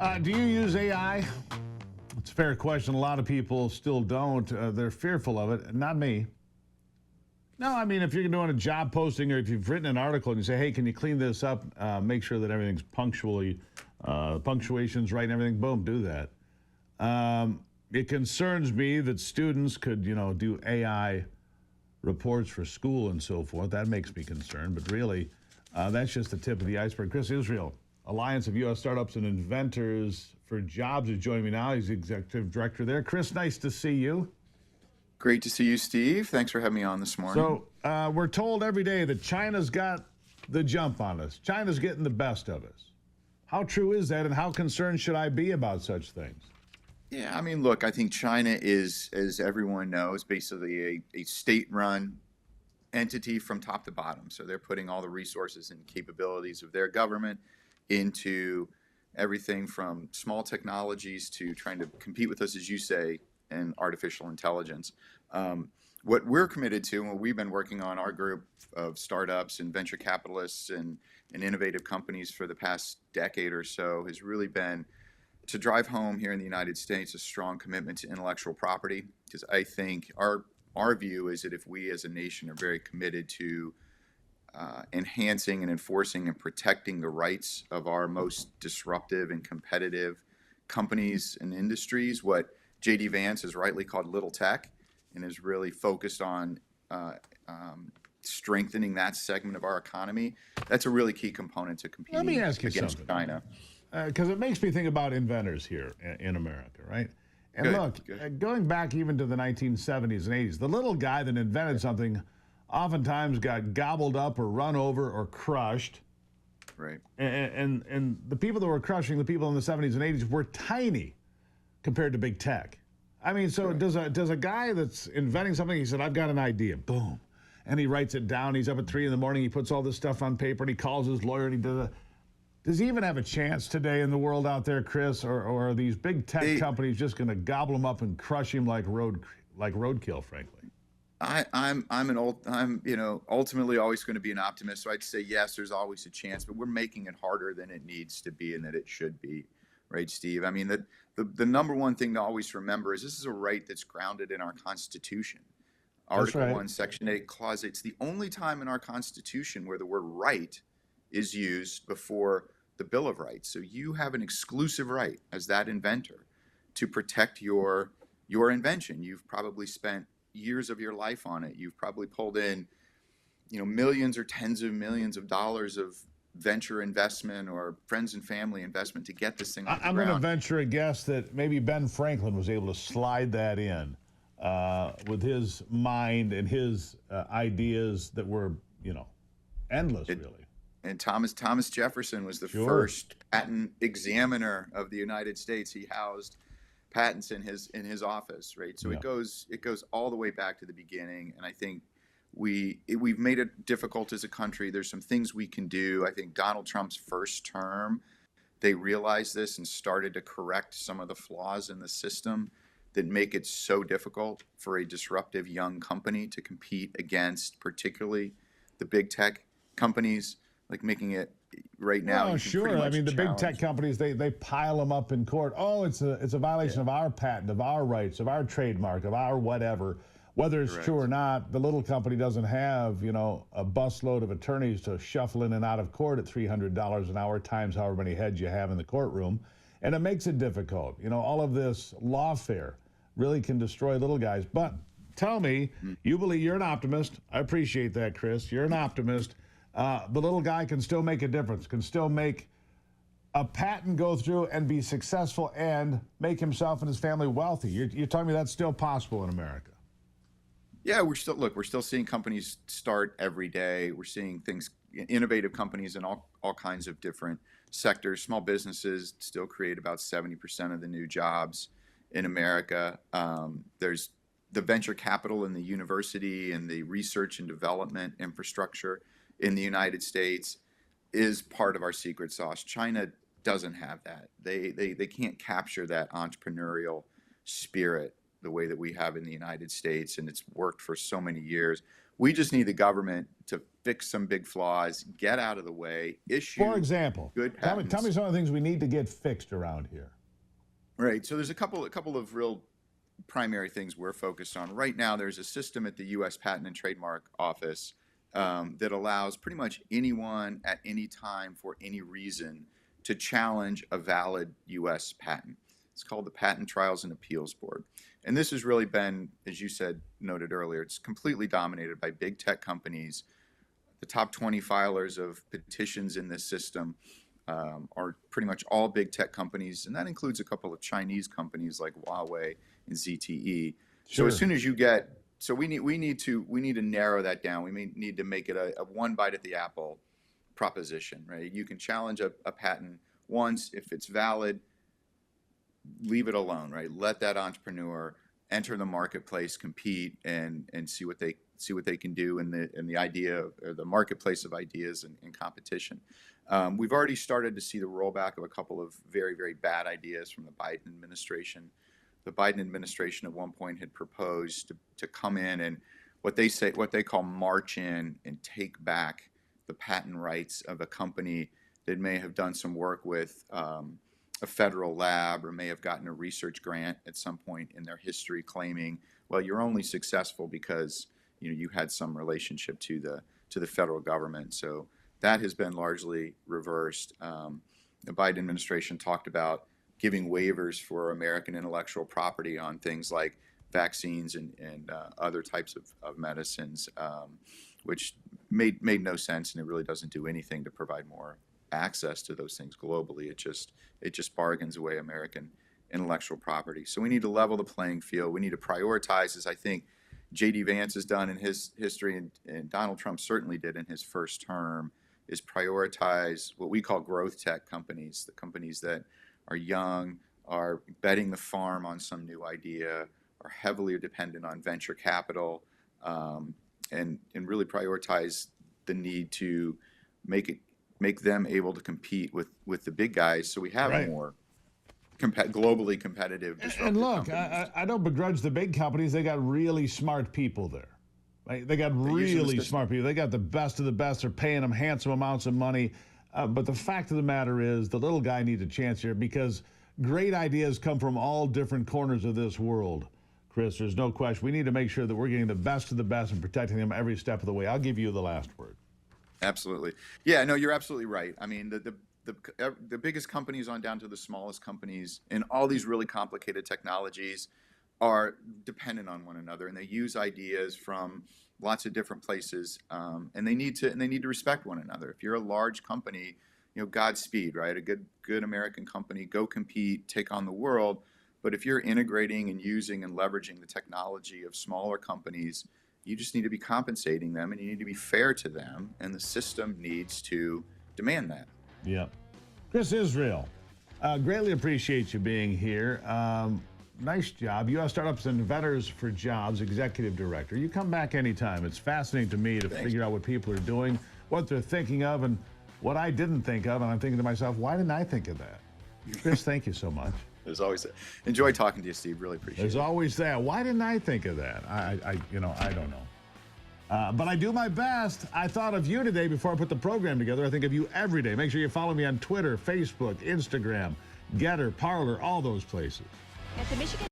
Do you use AI? It's a fair question. A lot of people still don't. They're fearful of it. Not me. No, I mean, if you're doing a job posting or if you've written an article and you say, hey, can you clean this up? Make sure that everything's punctuation's right and everything, boom, do that. It concerns me that students could, do AI reports for school and so forth. That makes me concerned. But really, that's just the tip of the iceberg. Chris Israel, Alliance of U.S. Startups and Inventors for Jobs, is joining me now. He's the executive director there. Chris, nice to see you. Great to see you, Steve. Thanks for having me on this morning. So we're told every day that China's got the jump on us. China's getting the best of us. How true is that, and how concerned should I be about such things? Yeah, I mean, look, I think China is, as everyone knows, basically a state-run entity from top to bottom. So they're putting all the resources and capabilities of their government into everything from small technologies to trying to compete with us, as you say, in artificial intelligence. What we're committed to, and what we've been working on, our group of startups and venture capitalists and innovative companies for the past decade or so, has really been to drive home here in the United States a strong commitment to intellectual property. Because I think our view is that if we as a nation are very committed to enhancing and enforcing and protecting the rights of our most disruptive and competitive companies and industries, what J.D. Vance has rightly called little tech, and is really focused on strengthening that segment of our economy. That's a really key component to competing Let me ask you against something. China. Because it makes me think about inventors here in America, right? And look, going back even to the 1970s and 80s, the little guy that invented something oftentimes got gobbled up or run over or crushed. Right. And the people that were crushing the people in the 70s and 80s were tiny compared to big tech. I mean, so does a guy that's inventing something, he said, I've got an idea, boom. And he writes it down, he's up at 3 a.m, he puts all this stuff on paper, and he calls his lawyer, and he does he even have a chance today in the world out there, Chris, or are these big tech companies just going to gobble him up and crush him like roadkill, frankly? I'm ultimately always going to be an optimist. So I'd say yes, there's always a chance, but we're making it harder than it needs to be and that it should be, right, Steve? I mean, the number one thing to always remember is this is a right that's grounded in our Constitution. Article 1, Section 8, Clause 8. It's the only time in our Constitution where the word right is used before the Bill of Rights. So you have an exclusive right as that inventor to protect your invention. You've probably spent years of your life on it. You've probably pulled in, millions or tens of millions of dollars of venture investment or friends and family investment to get this thing off the ground. I'm going to venture a guess that maybe Ben Franklin was able to slide that in with his mind and his ideas that were, endless, really. And Thomas Jefferson was the first patent examiner of the United States. He housed patents in his office, right? So it goes all the way back to the beginning. And I think we've made it difficult as a country. There's some things we can do. I think Donald Trump's first term, they realized this and started to correct some of the flaws in the system that make it so difficult for a disruptive young company to compete against, particularly the big tech companies. Like making it right now. Oh, sure. I mean, the big tech companies, they pile them up in court. Oh, it's a violation of our patent, of our rights, of our trademark, of our whatever. Whether it's true or not, the little company doesn't have, a busload of attorneys to shuffle in and out of court at $300 an hour times however many heads you have in the courtroom. And it makes it difficult. All of this lawfare really can destroy little guys. But tell me, you believe you're an optimist. I appreciate that, Chris. You're an optimist. The little guy can still make a difference, can still make a patent go through and be successful and make himself and his family wealthy. You're telling me that's still possible in America? Yeah, we're still seeing companies start every day. We're seeing innovative companies in all kinds of different sectors. Small businesses still create about 70% of the new jobs in America. There's the venture capital in the university and the research and development infrastructure in the United States is part of our secret sauce. China doesn't have that. They can't capture that entrepreneurial spirit the way that we have in the United States, and it's worked for so many years. We just need the government to fix some big flaws, get out of the way, issue. For example, good tell me patents. some of the things we need to get fixed around here. Right. So there's a couple of real primary things we're focused on right now. There's a system at the U.S. Patent and Trademark Office that allows pretty much anyone at any time for any reason to challenge a valid U.S. patent. It's called the Patent Trials and Appeals Board. And this has really been, as you said, noted earlier, it's completely dominated by big tech companies. The top 20 filers of petitions in this system are pretty much all big tech companies, and that includes a couple of Chinese companies like Huawei and ZTE. Sure. So as soon as you get, so we need to narrow that down. We may need to make it a one bite at the apple proposition, right? You can challenge a patent once. If it's valid, leave it alone, right? Let that entrepreneur enter the marketplace, compete, and see what they can do in the idea or the marketplace of ideas and competition. We've already started to see the rollback of a couple of very, very bad ideas from the Biden administration. The Biden administration at one point had proposed to come in and what they call march in and take back the patent rights of a company that may have done some work with a federal lab or may have gotten a research grant at some point in their history, claiming, well, you're only successful because you had some relationship to the federal government. So that has been largely reversed. The Biden administration talked about giving waivers for American intellectual property on things like vaccines and other types of medicines, which made no sense, and it really doesn't do anything to provide more access to those things globally. It just bargains away American intellectual property. So we need to level the playing field. We need to prioritize, as I think J.D. Vance has done in his history, and Donald Trump certainly did in his first term, is prioritize what we call growth tech companies, the companies that are young, are betting the farm on some new idea, are heavily dependent on venture capital, and really prioritize the need to make them able to compete with the big guys, so we have Right. more globally competitive. And look, companies. I don't begrudge the big companies. They got really smart people there. Right? They got really smart people. They got the best of the best. They're paying them handsome amounts of money. But the fact of the matter is the little guy needs a chance here because great ideas come from all different corners of this world. Chris, there's no question. We need to make sure that we're getting the best of the best and protecting them every step of the way. I'll give you the last word. Absolutely. Yeah, no, you're absolutely right. I mean, the biggest companies on down to the smallest companies in all these really complicated technologies are dependent on one another, and they use ideas from lots of different places, and they need to respect one another. If you're a large company, Godspeed, right? A good American company, go compete, take on the world. But if you're integrating and using and leveraging the technology of smaller companies, you just need to be compensating them, and you need to be fair to them, and the system needs to demand that. Yeah. Chris Israel, greatly appreciate you being here. Nice job. U.S. Startups and Inventors for Jobs, Executive Director. You come back anytime. It's fascinating to me to figure out what people are doing, what they're thinking of, and what I didn't think of. And I'm thinking to myself, why didn't I think of that? Chris, thank you so much. There's always enjoy talking to you, Steve. Really appreciate it. There's always that. Why didn't I think of that? I don't know. But I do my best. I thought of you today before I put the program together. I think of you every day. Make sure you follow me on Twitter, Facebook, Instagram, Getter, Parler, all those places. At the Michigan